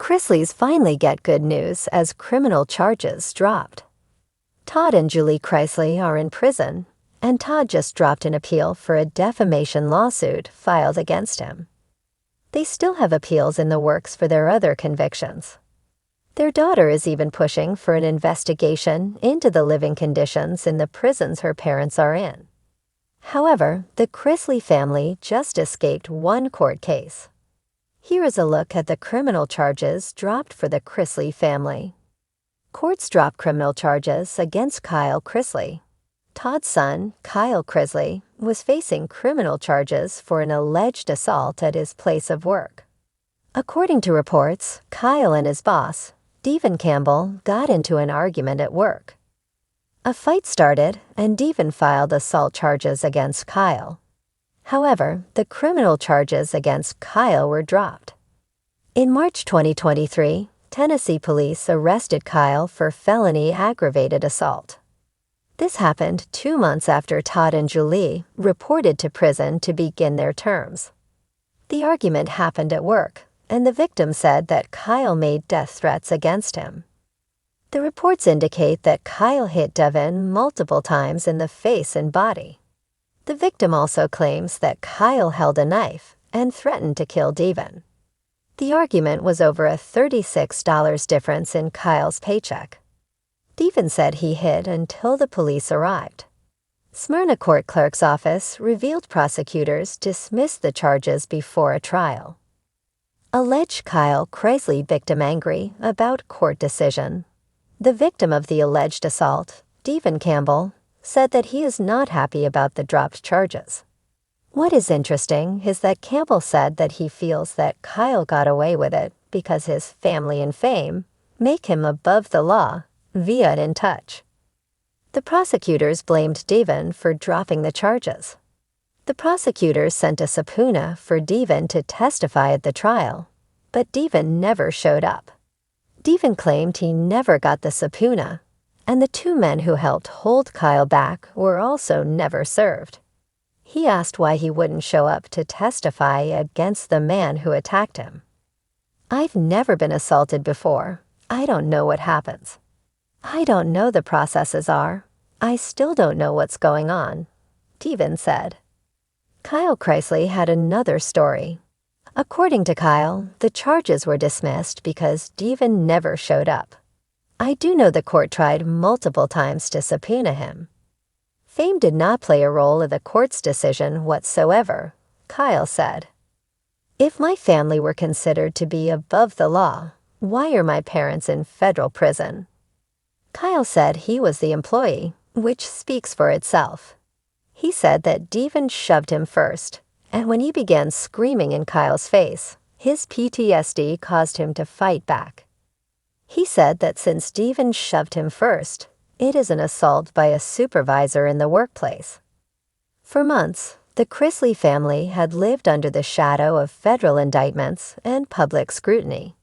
Chrisley's finally get good news as criminal charges dropped. Todd and Julie Chrisley are in prison, and Todd just dropped an appeal for a defamation lawsuit filed against him. They still have appeals in the works for their other convictions. Their daughter is even pushing for an investigation into the living conditions in the prisons her parents are in. However, the Chrisley family just escaped one court case. Here is a look at the criminal charges dropped for the Chrisley family. Courts dropped criminal charges against Kyle Chrisley. Todd's son, Kyle Chrisley, was facing criminal charges for an alleged assault at his place of work. According to reports, Kyle and his boss, Devin Campbell, got into an argument at work. A fight started, and Devin filed assault charges against Kyle. However, the criminal charges against Kyle were dropped. In March 2023, Tennessee police arrested Kyle for felony aggravated assault. This happened 2 months after Todd and Julie reported to prison to begin their terms. The argument happened at work, and the victim said that Kyle made death threats against him. The reports indicate that Kyle hit Devin multiple times in the face and body. The victim also claims that Kyle held a knife and threatened to kill Devin. The argument was over a $36 difference in Kyle's paycheck. Devin said he hid until the police arrived. Smyrna court clerk's office revealed prosecutors dismissed the charges before a trial. Alleged Kyle Chrisley victim angry about court decision. The victim of the alleged assault, Devin Campbell, said that he is not happy about the dropped charges. What is interesting is that Campbell said that he feels that Kyle got away with it because his family and fame make him above the law via In Touch. The prosecutors blamed Devin for dropping the charges. The prosecutors sent a subpoena for Devin to testify at the trial, but Devin never showed up. Devin claimed he never got the subpoena, and the 2 men who helped hold Kyle back were also never served. He asked why he wouldn't show up to testify against the man who attacked him. "I've never been assaulted before. I don't know what happens. I don't know the processes are. I still don't know what's going on," Devin said. Kyle Chrisley had another story. According to Kyle, the charges were dismissed because Devin never showed up. "I do know the court tried multiple times to subpoena him. Fame did not play a role in the court's decision whatsoever," Kyle said. "If my family were considered to be above the law, why are my parents in federal prison?" Kyle said he was the employee, which speaks for itself. He said that Devin shoved him first, and when he began screaming in Kyle's face, his PTSD caused him to fight back. He said that since Devin shoved him first, it is an assault by a supervisor in the workplace. For months, the Chrisley family had lived under the shadow of federal indictments and public scrutiny.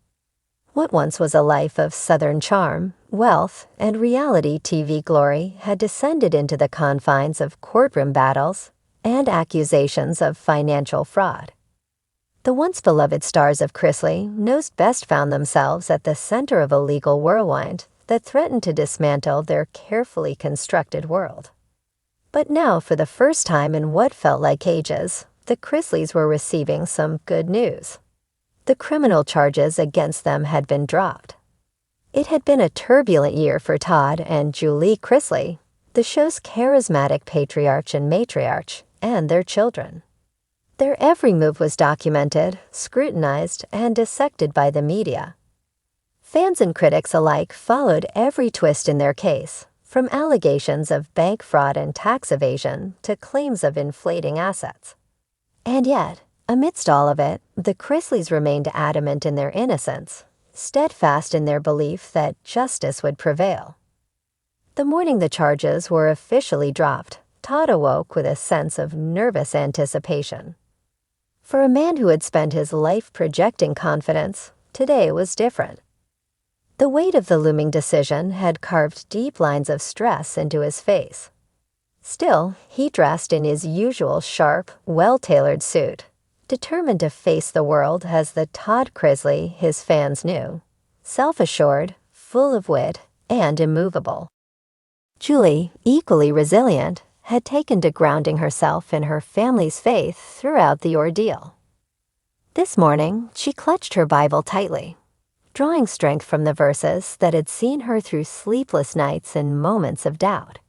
What once was a life of Southern charm, wealth, and reality TV glory had descended into the confines of courtroom battles and accusations of financial fraud. The once beloved stars of Chrisley Knows Best found themselves at the center of a legal whirlwind that threatened to dismantle their carefully constructed world. But now, for the first time in what felt like ages, the Chrisleys were receiving some good news. The criminal charges against them had been dropped. It had been a turbulent year for Todd and Julie Chrisley, the show's charismatic patriarch and matriarch, and their children. Their every move was documented, scrutinized, and dissected by the media. Fans and critics alike followed every twist in their case, from allegations of bank fraud and tax evasion to claims of inflating assets. And yet, amidst all of it, the Chrisleys remained adamant in their innocence, steadfast in their belief that justice would prevail. The morning the charges were officially dropped, Todd awoke with a sense of nervous anticipation. For a man who had spent his life projecting confidence, today was different. The weight of the looming decision had carved deep lines of stress into his face. Still, he dressed in his usual sharp, well-tailored suit, determined to face the world as the Todd Chrisley his fans knew, self-assured, full of wit, and immovable. Julie, equally resilient, had taken to grounding herself in her family's faith throughout the ordeal. This morning, she clutched her Bible tightly, drawing strength from the verses that had seen her through sleepless nights and moments of doubt.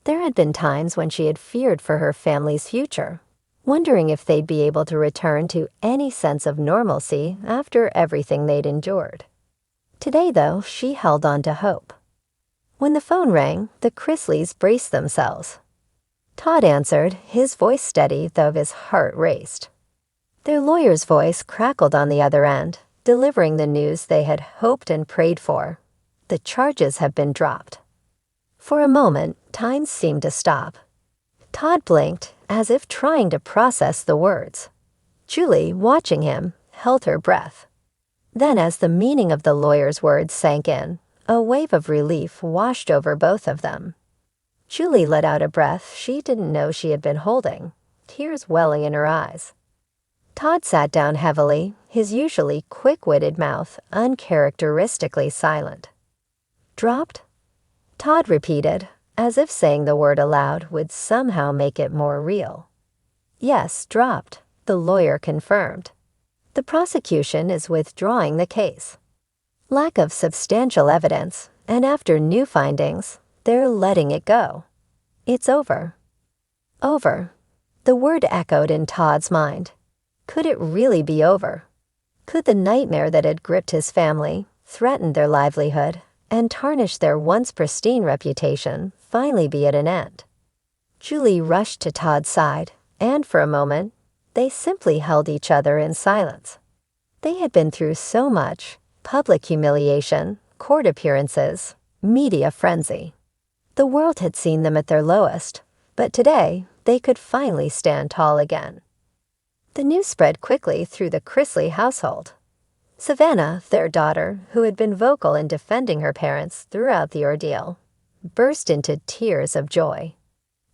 There had been times when she had feared for her family's future, wondering if they'd be able to return to any sense of normalcy after everything they'd endured. Today, though, she held on to hope. When the phone rang, the Chrisleys braced themselves. Todd answered, his voice steady though his heart raced. Their lawyer's voice crackled on the other end, delivering the news they had hoped and prayed for. The charges have been dropped. For a moment, time seemed to stop. Todd blinked, as if trying to process the words. Julie, watching him, held her breath. Then, as the meaning of the lawyer's words sank in, a wave of relief washed over both of them. Julie let out a breath she didn't know she had been holding, tears welling in her eyes. Todd sat down heavily, his usually quick-witted mouth uncharacteristically silent. Dropped? Todd repeated, as if saying the word aloud would somehow make it more real. Yes, dropped, the lawyer confirmed. The prosecution is withdrawing the case. Lack of substantial evidence, and after new findings, they're letting it go. It's over. Over. The word echoed in Todd's mind. Could it really be over? Could the nightmare that had gripped his family, threatened their livelihood, and tarnished their once pristine reputation finally be at an end? Julie rushed to Todd's side, and for a moment, they simply held each other in silence. They had been through so much: public humiliation, court appearances, media frenzy. The world had seen them at their lowest, but today they could finally stand tall again. The news spread quickly through the Chrisley household. Savannah, their daughter, who had been vocal in defending her parents throughout the ordeal, burst into tears of joy.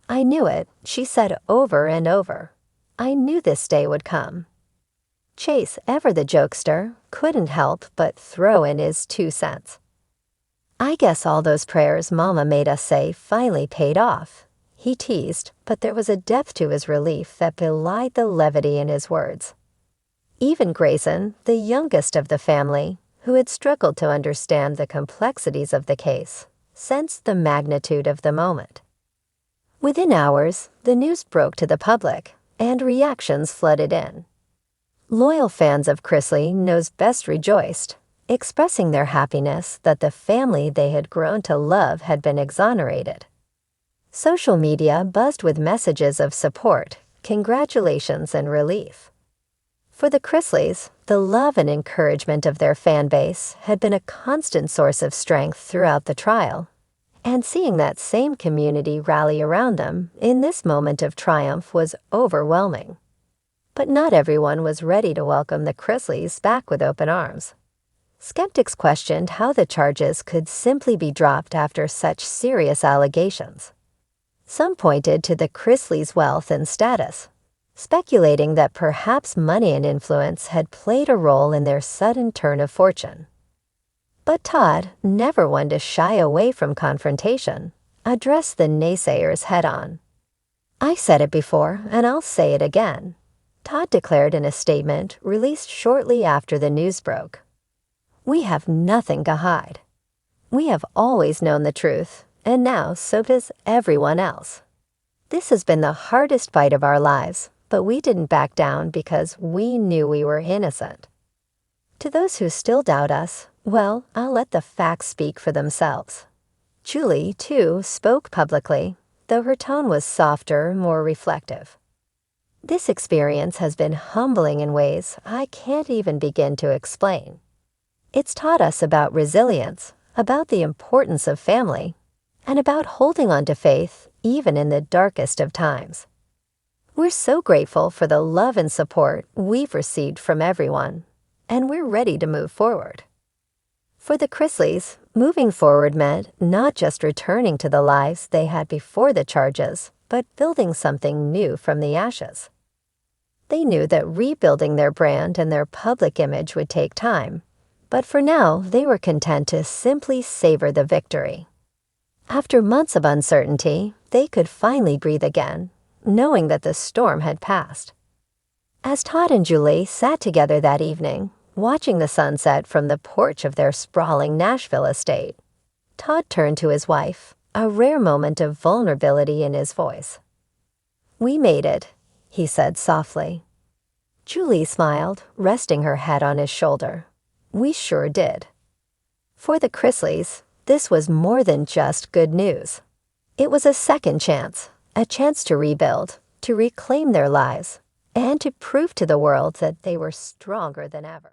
"I knew it," she said over and over. "I knew this day would come." Chase, ever the jokester, couldn't help but throw in his 2 cents. "I guess all those prayers Mama made us say finally paid off," he teased, but there was a depth to his relief that belied the levity in his words. Even Grayson, the youngest of the family, who had struggled to understand the complexities of the case, sensed the magnitude of the moment. Within hours, the news broke to the public, and reactions flooded in. Loyal fans of Chrisley knows best rejoiced, expressing their happiness that the family they had grown to love had been exonerated. Social media buzzed with messages of support, congratulations, and relief. For the Chrisleys, the love and encouragement of their fan base had been a constant source of strength throughout the trial, and seeing that same community rally around them in this moment of triumph was overwhelming. But not everyone was ready to welcome the Chrisleys back with open arms. Skeptics questioned how the charges could simply be dropped after such serious allegations. Some pointed to the Chrisleys' wealth and status, speculating that perhaps money and influence had played a role in their sudden turn of fortune. But Todd, never one to shy away from confrontation, addressed the naysayers head-on. "I said it before, and I'll say it again," Todd declared in a statement released shortly after the news broke. "We have nothing to hide. We have always known the truth, and now so does everyone else. This has been the hardest fight of our lives, but we didn't back down because we knew we were innocent. To those who still doubt us, well, I'll let the facts speak for themselves." Julie, too, spoke publicly, though her tone was softer, more reflective. "This experience has been humbling in ways I can't even begin to explain. It's taught us about resilience, about the importance of family, and about holding on to faith even in the darkest of times. We're so grateful for the love and support we've received from everyone, and we're ready to move forward." For the Chrisleys, moving forward meant not just returning to the lives they had before the charges, but building something new from the ashes. They knew that rebuilding their brand and their public image would take time, but for now they were content to simply savor the victory. After months of uncertainty, they could finally breathe again, knowing that the storm had passed. As Todd and Julie sat together that evening, watching the sunset from the porch of their sprawling Nashville estate, Todd turned to his wife, a rare moment of vulnerability in his voice. "We made it," he said softly. Julie smiled, resting her head on his shoulder. "We sure did." For the Chrisleys, this was more than just good news. It was a second chance, a chance to rebuild, to reclaim their lives, and to prove to the world that they were stronger than ever.